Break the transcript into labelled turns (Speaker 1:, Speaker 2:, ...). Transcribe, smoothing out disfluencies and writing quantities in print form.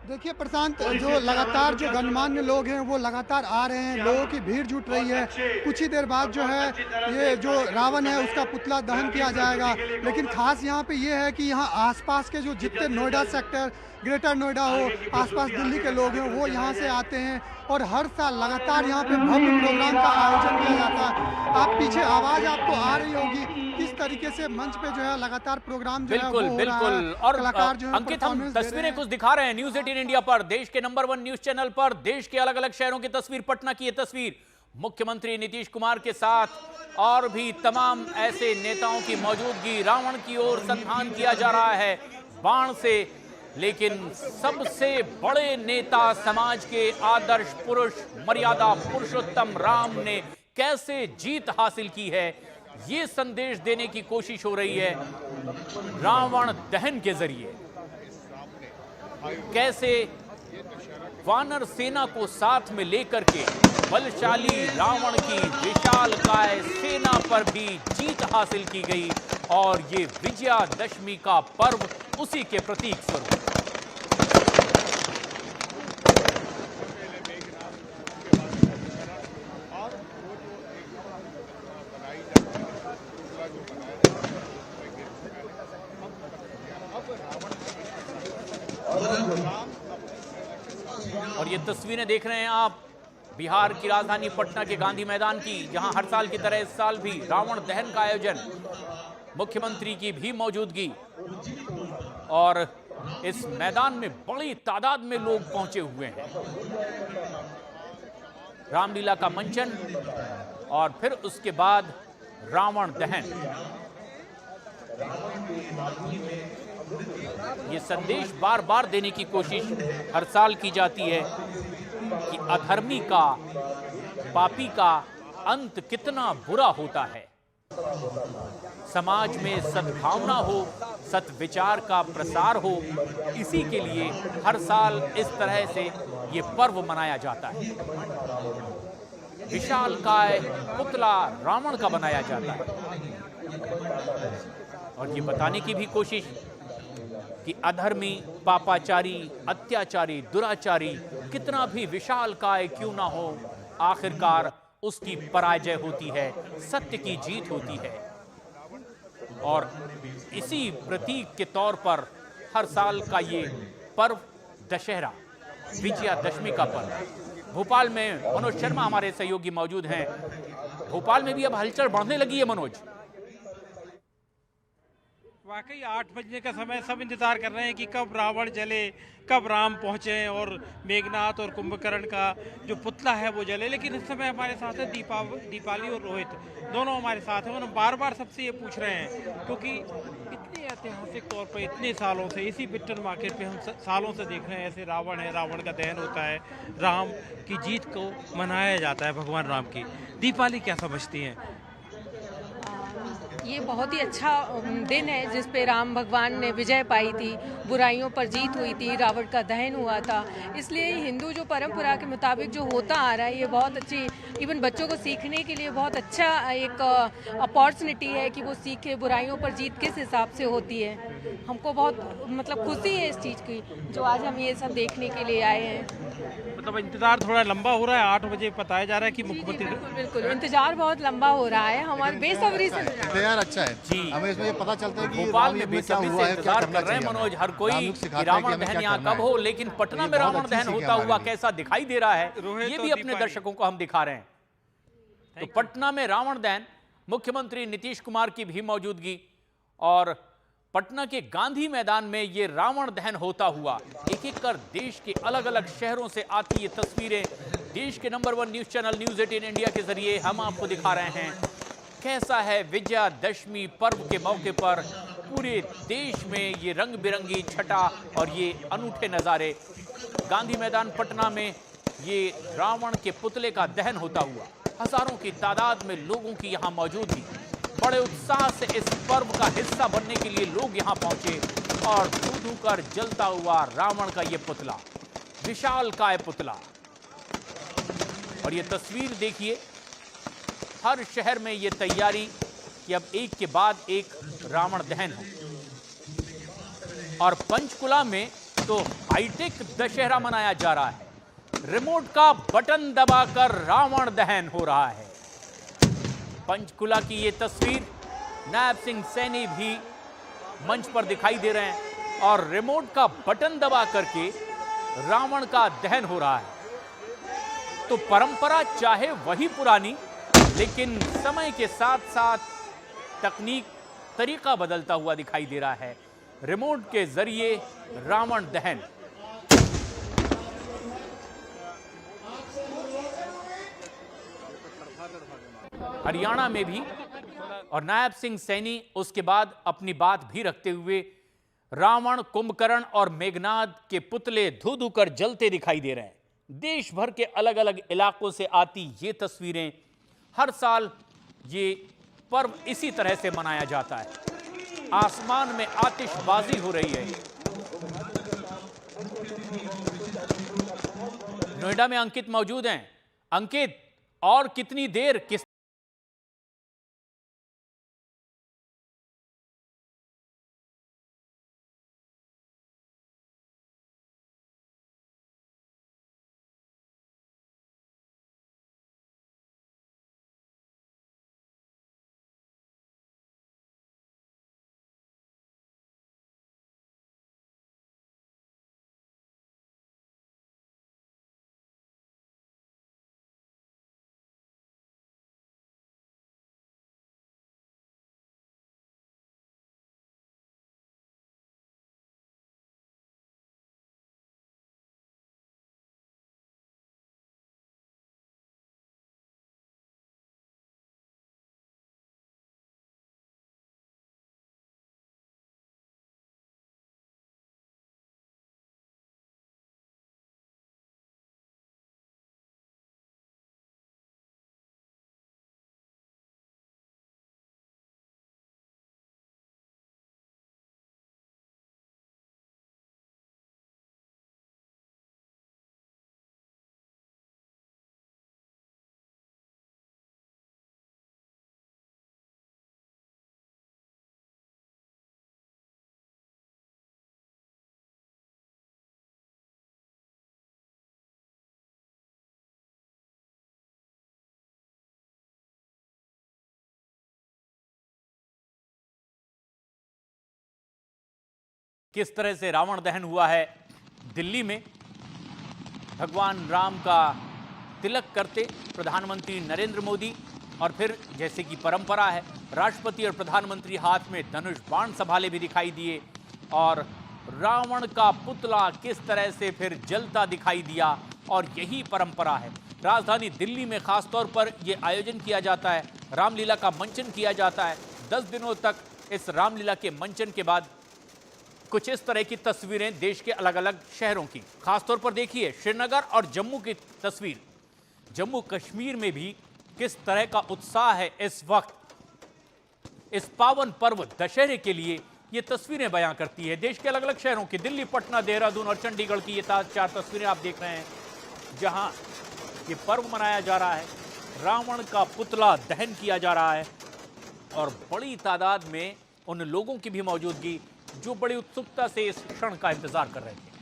Speaker 1: देखिए प्रशांत, जो लगातार जो गणमान्य लोग हैं वो लगातार आ रहे हैं, लोगों की भीड़ जुट रही है। कुछ ही देर बाद जो है ये जो रावण है उसका पुतला दहन किया जाएगा। लेकिन खास यहाँ पे ये है कि यहाँ आसपास के जो जितने नोएडा सेक्टर, ग्रेटर नोएडा हो, आसपास दिल्ली के लोग हैं वो यहाँ से आते हैं और हर साल लगातार यहाँ पे भव्य प्रोग्राम का आयोजन किया जाता है। आप पीछे आवाज आपको आ रही होगी किस तरीके से मंच पे जो है लगातार प्रोग्राम जो है
Speaker 2: बिल्कुल
Speaker 1: वो हो रहा
Speaker 2: बिल्कुल।
Speaker 1: है।
Speaker 2: और
Speaker 1: कलाकार जो है
Speaker 2: अंकित, हम
Speaker 1: परफॉर्मेंस दे रहे
Speaker 2: तस्वीरें
Speaker 1: हैं।
Speaker 2: कुछ दिखा रहे हैं न्यूज़ 18 इंडिया पर, देश के नंबर 1 न्यूज चैनल पर, देश के अलग अलग शहरों की तस्वीर। पटना की ये तस्वीर मुख्यमंत्री नीतीश कुमार के साथ और भी तमाम ऐसे नेताओं की मौजूदगी। रावण की ओर संधान किया जा रहा है बाण से, लेकिन सबसे बड़े नेता, समाज के आदर्श पुरुष, मर्यादा पुरुषोत्तम राम ने कैसे जीत हासिल की है, ये संदेश देने की कोशिश हो रही है रावण दहन के जरिए। कैसे वानर सेना को साथ में लेकर के बलशाली रावण की विशालकाय सेना पर भी जीत हासिल की गई, और ये विजयादशमी का पर्व उसी के प्रतीक स्वरूप। और ये तस्वीरें देख रहे हैं आप बिहार की राजधानी पटना के गांधी मैदान की, जहां हर साल की तरह इस साल भी रावण दहन का आयोजन, मुख्यमंत्री की भी मौजूदगी, और इस मैदान में बड़ी तादाद में लोग पहुंचे हुए हैं। रामलीला का मंचन और फिर उसके बाद रावण दहन। ये संदेश बार बार देने की कोशिश हर साल की जाती है कि अधर्मी का, पापी का अंत कितना बुरा होता है। समाज में सद्भावना हो, सद्विचार का प्रसार हो, इसी के लिए हर साल इस तरह से ये पर्व मनाया जाता है। विशालकाय पुतला रावण का बनाया जाता है और ये बताने की भी कोशिश कि अधर्मी, पापाचारी, अत्याचारी, दुराचारी कितना भी विशालकाय क्यों ना हो, आखिरकार उसकी पराजय होती है, सत्य की जीत होती है। और इसी प्रतीक के तौर पर हर साल का ये पर्व दशहरा, विजयादशमी का पर्व। भोपाल में मनोज शर्मा हमारे सहयोगी मौजूद हैं। भोपाल में भी अब हलचल बढ़ने लगी है मनोज।
Speaker 3: वाकई 8 बजने का समय, सब इंतजार कर रहे हैं कि कब रावण जले, कब राम पहुंचे और मेघनाथ और कुंभकर्ण का जो पुतला है वो जले। लेकिन इस समय हमारे साथ है दीपाली और रोहित, दोनों हमारे साथ हैं। उन्होंने बार बार सबसे ये पूछ रहे हैं, क्योंकि इतने ऐतिहासिक तौर पर इतने सालों से इसी बिट्टन मार्केट पे हम सालों से देख रहे हैं, ऐसे रावण है, रावण का दहन होता है, राम की जीत को मनाया जाता है, भगवान राम की। दीपाली क्या समझती हैं?
Speaker 4: ये बहुत ही अच्छा दिन है जिस पे राम भगवान ने विजय पाई थी, बुराइयों पर जीत हुई थी, रावण का दहन हुआ था। इसलिए हिंदू जो परंपरा के मुताबिक जो होता आ रहा है, ये बहुत अच्छी, इवन बच्चों को सीखने के लिए बहुत अच्छा एक अपॉर्चुनिटी है कि वो सीखे बुराइयों पर जीत किस हिसाब से होती है। हमको बहुत मतलब खुशी है इस चीज़ की, जो आज हम ये सब देखने के लिए आए हैं।
Speaker 3: मतलब इंतजार थोड़ा लंबा हो रहा है, 8 बजे बताया जा रहा है कि मुख्यमंत्री।
Speaker 4: बिल्कुल बिल्कुल, इंतजार बहुत लंबा हो रहा है, हमारे बेसब्री से
Speaker 5: इंतजार अच्छा है
Speaker 2: जी।
Speaker 5: हमें इसमें ये पता चलता है कि
Speaker 2: भोपाल में
Speaker 5: राम युग क्या
Speaker 2: बेसब्री
Speaker 5: हुआ
Speaker 2: से
Speaker 5: है, क्या
Speaker 2: इंतजार
Speaker 5: करना
Speaker 2: कर रहे हैं
Speaker 5: चाहिए
Speaker 2: मनोज हर
Speaker 5: राम
Speaker 2: कोई
Speaker 5: युग
Speaker 2: कि
Speaker 5: सिखाता है
Speaker 2: रावण
Speaker 5: हमें
Speaker 2: दहन
Speaker 5: क्या
Speaker 2: यहाँ
Speaker 5: करना
Speaker 2: कब हो,
Speaker 5: है।
Speaker 2: लेकिन पटना
Speaker 5: ये
Speaker 2: में
Speaker 5: बहुत
Speaker 2: रावण
Speaker 5: अच्छी
Speaker 2: दहन
Speaker 5: सीख है
Speaker 2: होता
Speaker 5: हमारे
Speaker 2: हुआ
Speaker 5: लिए।
Speaker 2: कैसा दिखाई दे रहा है,
Speaker 3: रोहित
Speaker 2: ये
Speaker 3: और
Speaker 2: भी अपने
Speaker 3: दीपाली।
Speaker 2: दर्शकों को हम दिखा रहे हैं। तो पटना में रावण दहन, मुख्यमंत्री नीतीश कुमार की भी मौजूदगी, और पटना के गांधी मैदान में ये रावण दहन होता हुआ एक एक कर देश के अलग अलग शहरों से आती ये तस्वीरें देश के number 1 news channel news 18 India के जरिए हम आपको दिखा रहे हैं। कैसा है विजयादशमी पर्व के मौके पर पूरे देश में ये रंग बिरंगी छटा और ये अनूठे नज़ारे। गांधी मैदान पटना में ये रावण के पुतले का दहन होता हुआ, हजारों की तादाद में लोगों की यहाँ मौजूदगी, बड़े उत्साह से इस पर्व का हिस्सा बनने के लिए लोग यहाँ पहुंचे और धू कर जलता हुआ रावण का ये पुतला, विशालकाय पुतला। और ये तस्वीर देखिए, हर शहर में ये तैयारी कि अब एक के बाद एक रावण दहन हो। और पंचकुला में तो हाईटेक दशहरा मनाया जा रहा है। रिमोट का बटन दबाकर रावण दहन हो रहा है। पंचकुला की ये तस्वीर, नायब सिंह सैनी भी मंच पर दिखाई दे रहे हैं और रिमोट का बटन दबा करके रावण का दहन हो रहा है। तो परंपरा चाहे वही पुरानी, लेकिन समय के साथ साथ तकनीक, तरीका बदलता हुआ दिखाई दे रहा है। रिमोट के जरिए रावण दहन। हरियाणा में भी, और नायब सिंह सैनी उसके बाद अपनी बात भी रखते हुए रावण, कुंभकर्ण और मेघनाद के पुतले धू धू कर जलते दिखाई दे रहे हैं। देश भर के अलग अलग इलाकों से आती ये तस्वीरें, हर साल ये पर्व इसी तरह से मनाया जाता है। आसमान में आतिशबाजी हो रही है। नोएडा में अंकित मौजूद हैं। अंकित, और कितनी देर, किस किस तरह से रावण दहन हुआ है दिल्ली में। भगवान राम का तिलक करते प्रधानमंत्री नरेंद्र मोदी, और फिर जैसे कि परंपरा है, राष्ट्रपति और प्रधानमंत्री हाथ में धनुष बाण संभाले भी दिखाई दिए, और रावण का पुतला किस तरह से फिर जलता दिखाई दिया। और यही परंपरा है। राजधानी दिल्ली में खासतौर पर यह आयोजन किया जाता है, रामलीला का मंचन किया जाता है। 10 दिनों तक इस रामलीला के मंचन के बाद कुछ इस तरह की तस्वीरें देश के अलग अलग शहरों की। खासतौर पर देखिए श्रीनगर और जम्मू की तस्वीर। जम्मू कश्मीर में भी किस तरह का उत्साह है इस वक्त इस पावन पर्व दशहरे के लिए, ये तस्वीरें बयां करती है। देश के अलग अलग शहरों की, दिल्ली, पटना, देहरादून और चंडीगढ़ की ये 4 तस्वीरें आप देख रहे हैं, जहां ये पर्व मनाया जा रहा है। रावण का पुतला दहन किया जा रहा है और बड़ी तादाद में उन लोगों की भी मौजूदगी जो बड़ी उत्सुकता से इस क्षण का इंतजार कर रहे थे।